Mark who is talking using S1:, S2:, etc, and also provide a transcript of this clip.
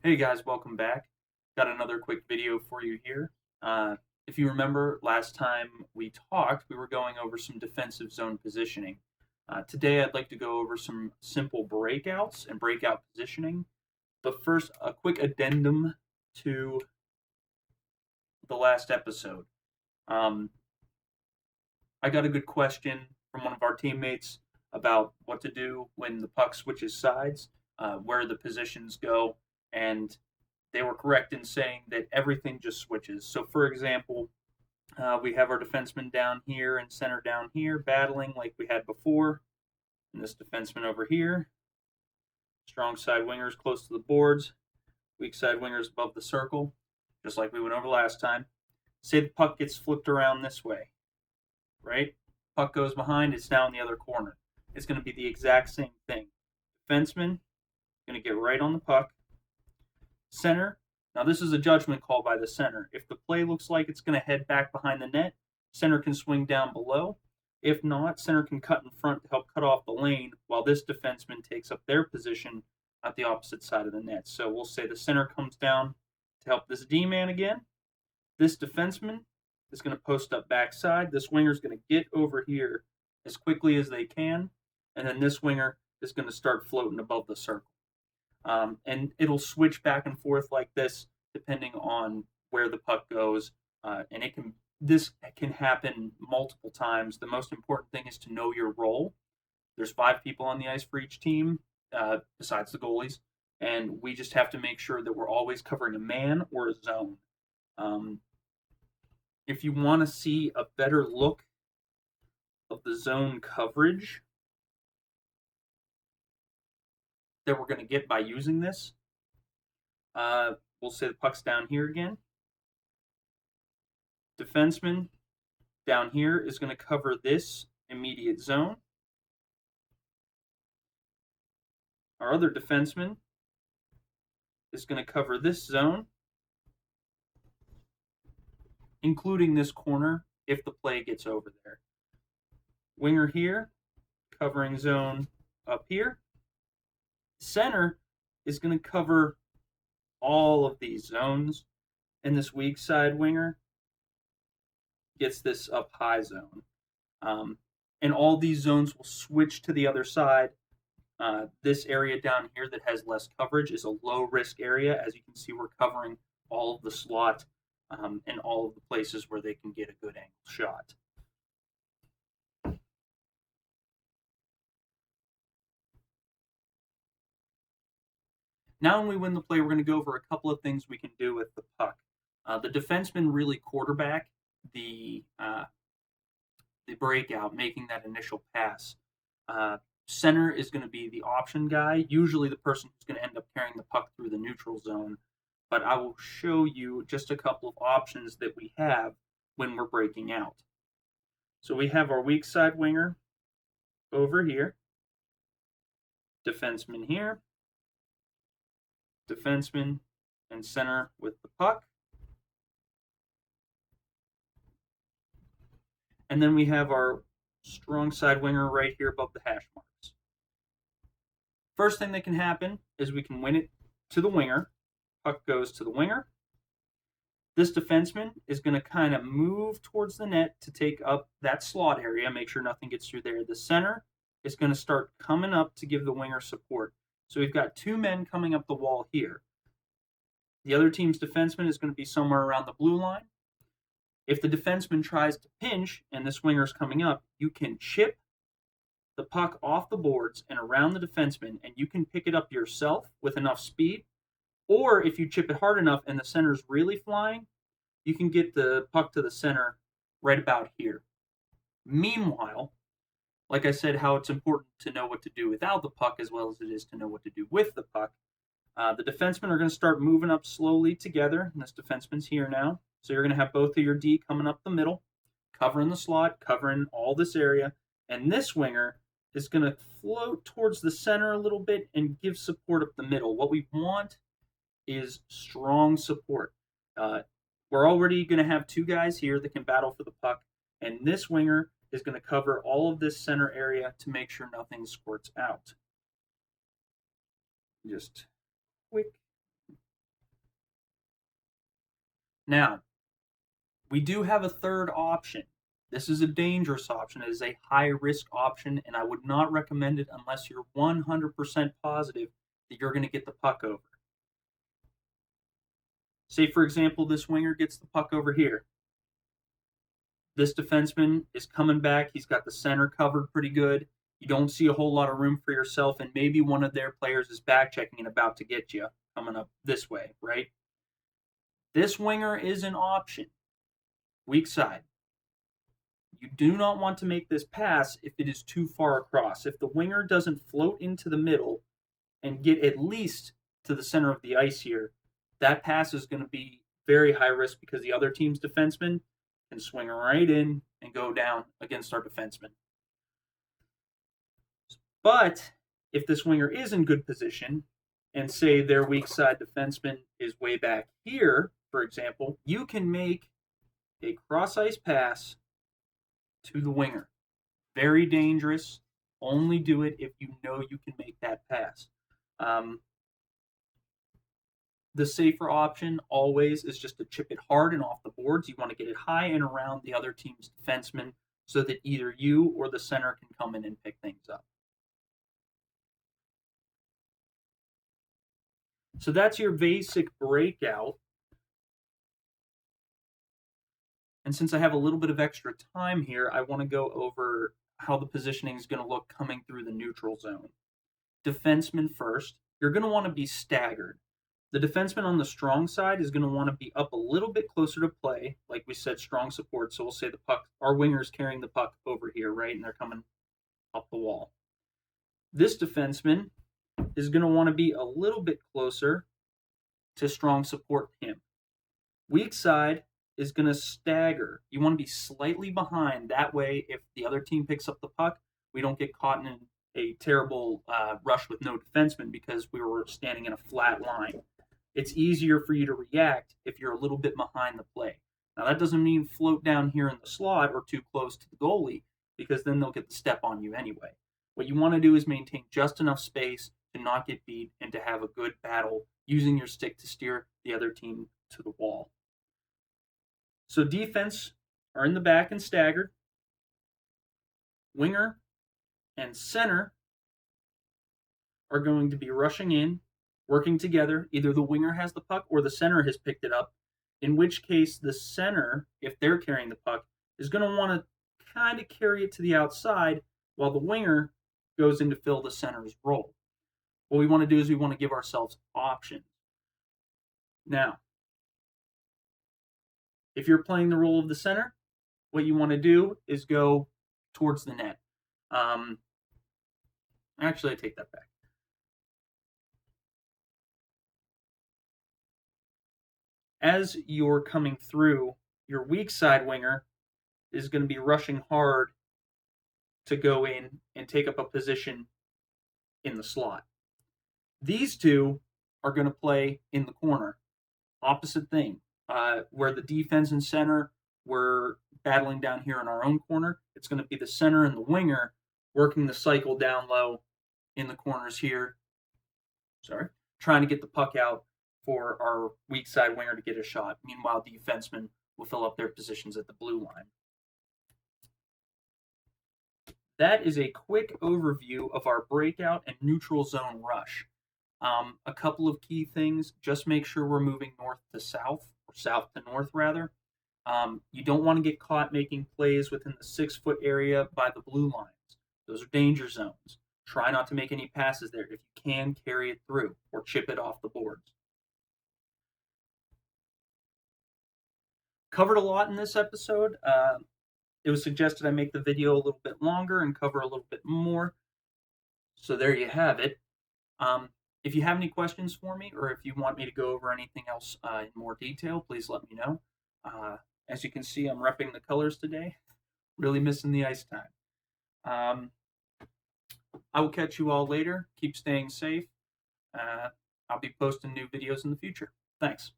S1: Hey guys, welcome back. Got another quick video for you here. If you remember last time we talked, we were going over some defensive zone positioning. Today I'd like to go over some simple breakouts and breakout positioning. But first, a quick addendum to the last episode. Um, I got a good question from one of our teammates about what to do when the puck switches sides, where the positions go, and they were correct in saying that everything just switches. So, for example, we have our defenseman down here and center down here battling like we had before. And this defenseman over here, strong side wingers close to the boards, weak side wingers above the circle, just like we went over last time. Say the puck gets flipped around this way, right? Puck goes behind, it's now in the other corner. It's going to be the exact same thing. Defenseman going to get right on the puck. Center, now this is a judgment call by the center. If the play looks like it's going to head back behind the net, center can swing down below. If not, center can cut in front to help cut off the lane while this defenseman takes up their position at the opposite side of the net. So we'll say the center comes down to help this D-man again. This defenseman is going to post up backside. This winger is going to get over here as quickly as they can, and then this winger is going to start floating above the circle. And it'll switch back and forth like this depending on where the puck goes, and this can happen multiple times. The most important thing is to know your role. There's 5 people on the ice for each team, besides the goalies, and we just have to make sure that we're always covering a man or a zone. Um, if you want to see a better look of the zone coverage that we're going to get by using this, we'll say the puck's down here again. Defenseman down here is going to cover this immediate zone. Our other defenseman is going to cover this zone, including this corner if the play gets over there. Winger here, covering zone up here. Center is going to cover all of these zones, and this weak side winger gets this up high zone. And all these zones will switch to the other side. This area down here that has less coverage is a low risk area. As you can see, we're covering all of the slot and all of the places where they can get a good angle shot. Now when we win the play, we're going to go over a couple of things we can do with the puck. The defenseman really quarterback the breakout, making that initial pass. Center is going to be the option guy, usually the person who's going to end up carrying the puck through the neutral zone. But I will show you just a couple of options that we have when we're breaking out. So we have our weak side winger over here, defenseman here, defenseman and center with the puck. And then we have our strong side winger right here above the hash marks. First thing that can happen is we can win it to the winger. Puck goes to the winger. This defenseman is going to kind of move towards the net to take up that slot area, make sure nothing gets through there. The center is going to start coming up to give the winger support. So we've got 2 men coming up the wall here. The other team's defenseman is going to be somewhere around the blue line. If the defenseman tries to pinch and this winger is coming up, you can chip the puck off the boards and around the defenseman, and you can pick it up yourself with enough speed. Or if you chip it hard enough and the center's really flying, you can get the puck to the center right about here. Meanwhile, like I said, how it's important to know what to do without the puck as well as it is to know what to do with the puck. The defensemen are going to start moving up slowly together, and this defenseman's here now. So you're going to have both of your D coming up the middle, covering the slot, covering all this area, and this winger is going to float towards the center a little bit and give support up the middle. What we want is strong support. We're already going to have 2 guys here that can battle for the puck, and this winger is going to cover all of this center area to make sure nothing squirts out. Just quick Now, we do have a third option. This is a dangerous option. It is a high-risk option, and I would not recommend it unless you're 100% positive that you're going to get the puck over. Say, for example, this winger gets the puck over here. This defenseman is coming back. He's got the center covered pretty good. You don't see a whole lot of room for yourself, and maybe one of their players is back checking and about to get you coming up this way, right? This winger is an option. Weak side. You do not want to make this pass if it is too far across. If the winger doesn't float into the middle and get at least to the center of the ice here, that pass is going to be very high risk because the other team's defenseman can swing right in and go down against our defenseman. But if this winger is in good position, and say their weak side defenseman is way back here, for example, you can make a cross ice pass to the winger. Very dangerous. Only do it if you know you can make that pass. The safer option always is just to chip it hard and off the boards. You want to get it high and around the other team's defenseman so that either you or the center can come in and pick things up. So that's your basic breakout. And since I have a little bit of extra time here, I want to go over how the positioning is going to look coming through the neutral zone. Defenseman first. You're going to want to be staggered. The defenseman on the strong side is going to want to be up a little bit closer to play. Like we said, strong support. So we'll say the puck, our winger's carrying the puck over here, right? And they're coming up the wall. This defenseman is going to want to be a little bit closer to strong support him. Weak side is going to stagger. You want to be slightly behind. That way, if the other team picks up the puck, we don't get caught in a terrible rush with no defenseman because we were standing in a flat line. It's easier for you to react if you're a little bit behind the play. Now, that doesn't mean float down here in the slot or too close to the goalie because then they'll get the step on you anyway. What you want to do is maintain just enough space to not get beat and to have a good battle using your stick to steer the other team to the wall. So defense are in the back and staggered. Winger and center are going to be rushing in, working together. Either the winger has the puck or the center has picked it up, in which case the center, if they're carrying the puck, is going to want to kind of carry it to the outside while the winger goes in to fill the center's role. What we want to do is we want to give ourselves options. Now, if you're playing the role of the center, what you want to do is go towards the net. Actually, I take that back. As you're coming through, your weak side winger is going to be rushing hard to go in and take up a position in the slot. These two are going to play in the corner. Opposite thing. Where the defense and center were battling down here in our own corner, it's going to be the center and the winger working the cycle down low in the corners here. Trying to get the puck out for our weak side winger to get a shot. Meanwhile, the defenseman will fill up their positions at the blue line. That is a quick overview of our breakout and neutral zone rush. A couple of key things. Just make sure we're moving north to south, or south to north rather. You don't want to get caught making plays within the 6-foot area by the blue lines. Those are danger zones. Try not to make any passes there. If you can, carry it through or chip it off the boards. Covered a lot in this episode. It was suggested I make the video a little bit longer and cover a little bit more. So there you have it. If you have any questions for me or if you want me to go over anything else in more detail, please let me know. As you can see, I'm repping the colors today. Really missing the ice time. I will catch you all later. Keep staying safe. I'll be posting new videos in the future. Thanks.